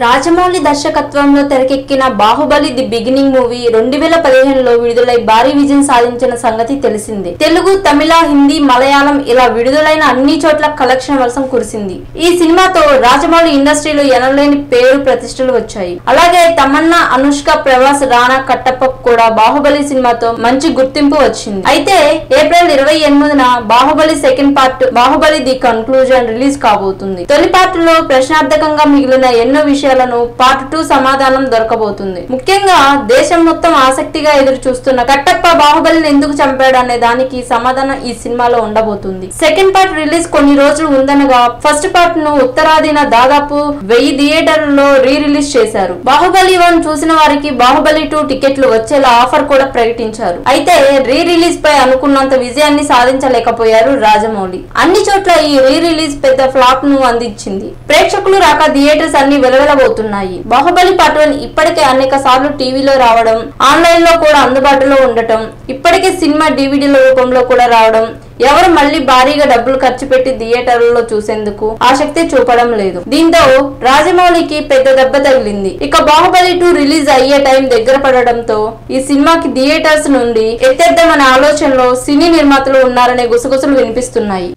రాజమౌళి దర్శకత్వంలో తెరకెక్కిన Baahubali the beginning movie 2015లో విడుదలై భారీ విజయం సాధించిన సంగతి తెలిసిందే. తెలుగు, తమిళ, హిందీ, మలయాళం ఇలా విడుదలైన అన్ని చోట్ల కలెక్షన్ వర్షం కురిసింది. ఈ సినిమాతో రాజమౌళి ఇండస్ట్రీలో ఎనలేని పేరు ప్రతిష్టలు వచ్చాయి. అలాగే తమన్నా, అనుష్క, ప్రభాస్, రాణా, కట్టప్ప కూడా బాహుబలి సినిమాతో మంచి గుర్తింపు వచ్చింది. అయితే ఏప్రిల్ 28న Baahubali second part Baahubali the conclusion release కాబోతుంది. తొలి పార్ట్ లో ప్రశ్నార్థకంగా మిగిలిన ఎన్నో విషయాలను పార్ట్ 2 సమాధానం దొరకబోతుంది. ముఖ్యంగా దేశం మొత్తం ఆసక్తిగా ఎదురు చూస్తున్న కట్టప్ప బాహుబలిని ఎందుకు చంపాడు అనే దానికి సమాధానం ఈ సినిమాలో ఉండబోతుంది. సెకండ్ పార్ట్ రిలీజ్ కొన్ని రోజులు ఉందనగా ఫస్ట్ పార్ట్ ను ఉత్తరాదిన దాదాపు 1000 థియేటర్లలో రిలీజ్ చేశారు. బాహుబలి 1 చూసిన వారికి బాహుబలి 2 టికెట్లు వచ్చేలా ఆఫర్ కూడా ప్రకటించారు. అయితే రిలీజ్ పై అనుకున్నంత విజయాన్ని సాధించలేకపోయారు రాజమౌళి. అన్ని చోట్ల ఈ రిలీజ్ పెద్ద ఫ్లాప్ ను అందించింది. ప్రేక్షకులు రాక థియేటర్స్ అన్ని వెలవెలబోతున్నాయి. బాహుబలి పార్ట్ 1 ఇప్పటికే అనేక సార్లు టీవీలో రావడం, ఆన్లైన్ లో కూడా అందుబాటులో ఉండటం, ఇప్పటికే సినిమా డివిడీల రూపంలో కూడా రావడం, ఎవరు మళ్ళీ భారీగా డబ్బులు ఖర్చు పెట్టి థియేటర్లలో చూసేందుకు ఆసక్తి చూపడం లేదు. దీంతో రాజమౌళికి పెద్ద దెబ్బ తగిలింది. ఇక బాహుబలి 2 రిలీజ్ అయ్యే టైం దగ్గర పడడంతో ఈ సినిమాకి థియేటర్స్ నుండి ఎత్తేద్దామనే ఆలోచనలో సినీ నిర్మాతలు ఉన్నారనే గుసగుసలు వినిపిస్తున్నాయి.